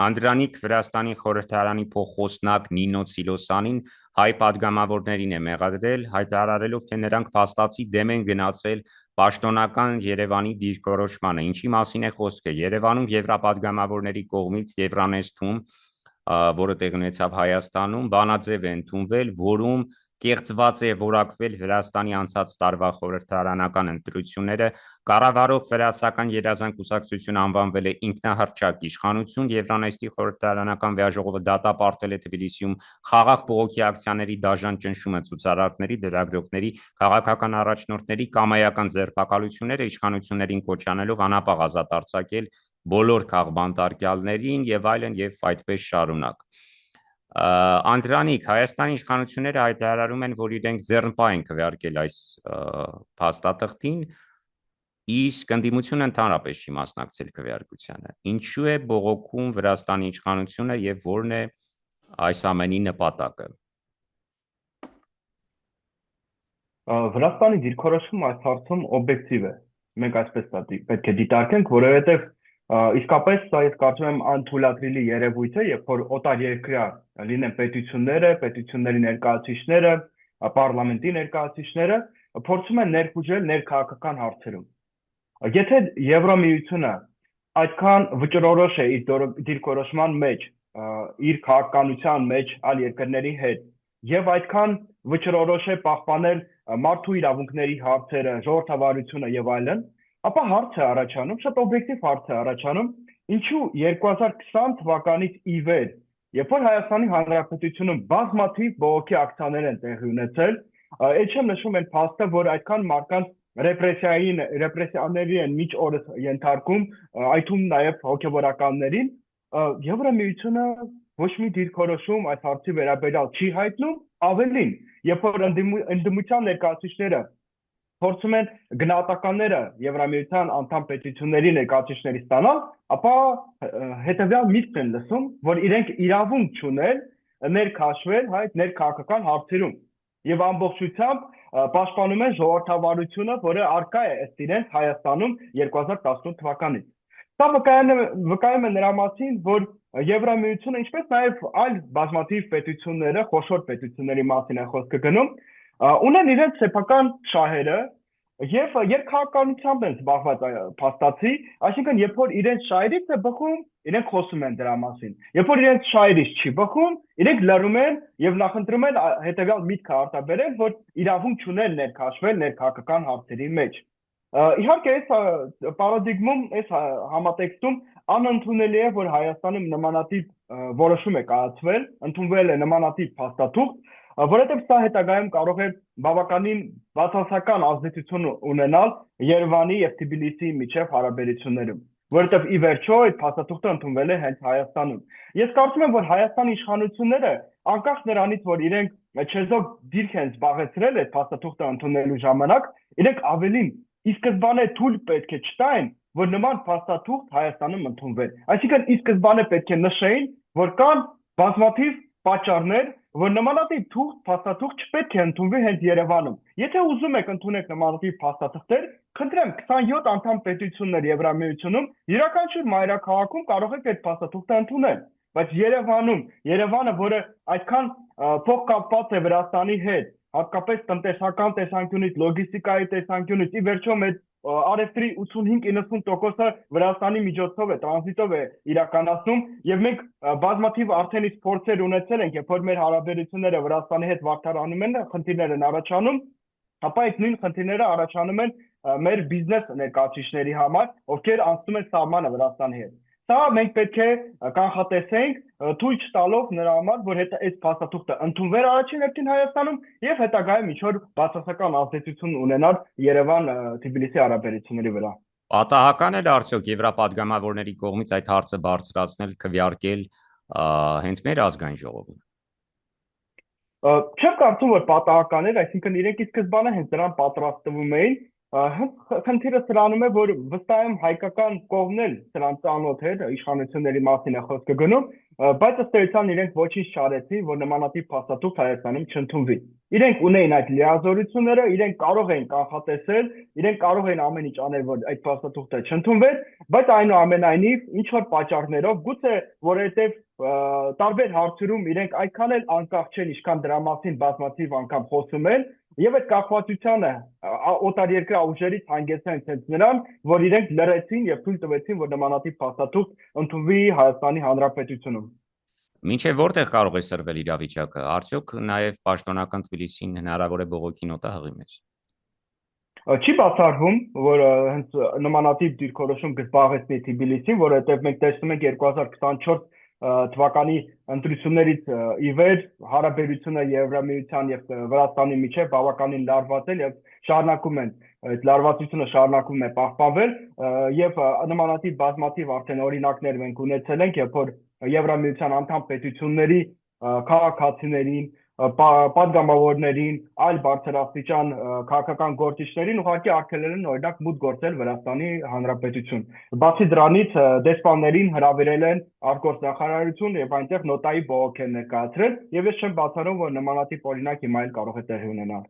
Անդրանիկ Վրաստանի խորհրդարանի փոխխոսնակ Նինո Սիլոսանին հայ պատգամավորներին է մեղադրել, հայտարարելով, թե նրանք փաստացի դեմ են գնացել պաշտոնական Երևանի դիրքորոշմանը։ Ինչի մասին է խոսքը։ Երևանում եվրապատգամավորների կողմից Եվրանեստում, որը տեղի ունեցավ Հայաստանում, բանաձև է ընդունվել, որում կեղծված է որակվել Վրաստանի անցած տարվա խորհրդարանական ընտրությունները, կառավարող վրացական երազանք կուսակցությունը անվանվել է ինքնահռչակ իշխանություն, Եվրանեստի խորհրդարանական վեաժողովը դատապարտել է Թբիլիսիում խաղաղ բողոքի ակցիաների դաժան ճնշումը, ցուցարարների, լրագրողների, քաղաքական առաջնորդների կամայական ձերբակալությունները իշխանություններին կոչ անելով անապահ ազատ արձակել բոլոր քաղբանտարկյալներին եւ այլն եւ այդպես շարունակ։ Անդրանիկ, Հայաստանի իշխանությունները հայտարարում են, որ իրենք ձեռնպահ են քվեարկել այս փաստաթղթին, իսկ ընդդիմությունը ընդհանրապես չի մասնակցել քվեարկությանը։ Ինչու է բողոքում Վրաստանի իշխանությունը եւ որն է այս ամենի նպատակը։ Վրաստանի դիրքորոշումը այս հարցում օբյեկտիվ է։ Մենք այսպես պետք է դիտարկենք, որովհետեւ իսկապես սա ես կարծում եմ անթույլատրելի երևույթ է, երբ որ օտար երկրյա լինեն պետությունները, պետությունների ներկայացուցիչները, պարլամենտի ներկայացուցիչները փորձում են ներխուժել ներքաղաքական հարցերում։ Եթե Եվրամիությունը այդքան վճռորոշ է իր դիրքորոշման մեջ, իր քաղաքականության մեջ այլ երկրների հետ, եւ այդքան վճռորոշ է պահպանել մարդու իրավունքների հարցերը, ժողովրդավարությունը եւ այլն, ապա հարց է առաջանում, շատ օբյեկտիվ հարց է առաջանում, ինչու 2020 թվականից ի վեր, երբ որ Հայաստանի Հանրապետությունում բազմաթիվ բողոքի ակցիաներ են տեղի ունեցել, այդ չեմ նշում այն փաստը, որ այդքան մարդկանց ռեպրեսիաների են միջ օրս ենթարկում, այդում նաև հոգևորականներին, Եվրամիությունը ոչ մի դիրքորոշում այս հարցի վերաբերյալ չի հայտնում, ավելին, երբ որ ընդդիմության ներկայացուցիչները փորձում են գնահատականները Եվրամիության անդամ պետությունների ներկայացուցիչների ստանալ, ապա հետևյալ միտքն են լսում, որ իրենք իրավունք չունեն ներքաշվել այդ ներքաղաքական հարցերում եւ ամբողջությամբ պաշտպանում են ժողովրդավարությունը, որը արկա է ըստ իրենց Հայաստանում 2018 թվականից։ Սա վկայում է նրա մասին, որ Եվրամիությունը, ինչպես նաև այլ բազմաթիվ պետությունները, խոշոր պետությունների մասին է խոսքը գնում, ունեն իրենց սեփական շահերը եւ երկհարկականությամբ են զբաղված փաստացի, այսինքն երբ որ իրենց շահերից է բխում, իրենք խոսում են դրա մասին։ Երբ որ իրենց շահերից չի բխում, իրենք լռում են եւ նախընտրում են հետեւյալ միտքը արտաբերել, որ իրավունք չունեն ներքաշվել ներքաղաքական հարցերի մեջ։ Իհարկե, այս պարադիգմում, այս համատեքստում անընդունելի է, որ Հայաստանում նմանատիպ որոշում է կայացվել, ընդունվել է նմանատիպ փաստաթուղթ, որովհետև սա հետագայում կարող է բավականին բացասական ազդեցություն ունենալ Երևանի եւ Թբիլիսիի միջև հարաբերություններում, որովհետև ի վերջո այդ փաստաթուղթը ընդունվել է հենց Հայաստանում։ Ես կարծում եմ, որ Հայաստանի իշխանությունները, անկախ նրանից, որ իրենք չեզոք դիրք են զբաղեցրել այդ փաստաթուղթը ընդունելու ժամանակ, իրենք ավելին ի սկզբանե թույլ պետք է չտային, որ նման փաստաթուղթ Հայաստանում ընդունվեն։ Այսինքն ի սկզբանե պետք է նշեին, որ կան բազմաթիվ պատճառներ, որ նմանատիպ փաստաթուղթ չպետք է ընդունվի հենց Երևանում։ Եթե ուզում եք ընդունեք նմանատիպ փաստաթղթեր, խնդրեմ 27 անդամ պետություններ Եվրամիությունում յուրաքանչյուր մայրաքաղաքում կարող եք այդ փաստաթուղթը ընդունել, բայց Երևանը, որը այդքան փոխկապված է Վրաստանի հետ, հատկապես տնտեսական տեսանկյունից, լոգիստիկայի տեսանկյունից, ի վերջո մեր արևտրի 85-90%-ը Վրաստանի միջոցով է, տրանզիտով է իրականացնում, եւ մենք բազմաթիվ արդեն իսկ փորձեր ունեցել ենք, երբ որ մեր հարաբերությունները Վրաստանի հետ վատթարանում են, խնդիրներ են առաջանում, ապա այդ նույն խնդիրները առաջանում են մեր բիզնես ներկայացուցիչների համար, ովքեր անցնում են սահմանը Վրաստանի հետ։ Սա մենք պետք է կանխատեսենք, թույլ չտալով նրա համար, որ այս փաստաթուղթը ընդունվեր առաջին հերթին Հայաստանում եւ հետագայում ինչ-որ բացասական ազդեցություն ունենալ Երևան-Թբիլիսի հարաբերությունների վրա։ Պատահական է արդյոք եվրապատգամավորների կողմից այդ հարցը բարձրացնել, քվեարկել հենց մեր ազգային ժողովում։ Չեմ կարծում, որ պատահական էր, այսինքն իրենք ի սկզբանե հենց դրան պատրաստվում էին։ Խնդիրը սրանում է, որ վստահ եմ հայկական կողմն էլ սրան ծանոթ էր, իշխանությունների մասին է խոսքը գնում, բայց ըստ էության իրենք ոչինչ չարեցին, որ նմանատիպ փաստաթուղթ Հայաստանում չընդունվի։ Իրենք ունեին այդ լիազորությունները, իրենք կարող էին կանխատեսել, իրենք կարող էին ամեն ինչ անել, որ այդ փաստաթուղթը չընդունվեր, բայց այնուամենայնիվ ինչ որ պատճառներով, գուցե որովհետև տարբեր հարցերում իրենք այդքան էլ անկախ չեն, ինչքան դրա մասին բազմաթիվ անգամ խոսում են, եւ այդ կախվածությանը օտարերկրյա ուժերից հանգեցրին հենց նրան, որ իրենք լրացին եւ թույլ տվեցին, որ նմանատիպ փաստաթուղթ ընդունվի Հայաստանի Հանրապետությունում։ Մինչև որտեղ կարող է սրվել իրավիճակը, արդյոք նաև պաշտոնական Թբիլիսին հնարավոր է բողոքի նոտա հղի մեզ։ Չի բացառվում, որ հենց նմանատիպ դիրքորոշում կզբաղեցնի Թբիլիսին, որովհետև մենք տեսնում ենք 2024 թվականի ընտրություններից ի վեր հարաբերությունը Եվրամիության եւ Վրաստանի միջեւ բավականին լարված է եւ շարունակում են այդ լարվածությունը շարունակում է պահպանվել եւ նմանատիպ բազմաթիվ արդեն օրինակներ մենք ունեցել ենք, երբ որ Եվրամիության անդամ պետությունների քաղաքացիներին պատգամավորներին, այլ բարձրաստիճան քաղաքական գործիչներին ուղղակի արգելել են օրինակ մուտք գործել Վրաստանի Հանրապետություն։ Բացի դրանից դեսպաններին հրավիրել են արտգործնախարարություն եւ այնտեղ նոտայի բողոք են ներկայացրել եւ ես չեմ բացառում, որ նմանատիպ օրինակ հիմա էլ կարող է տեղի ունենալ։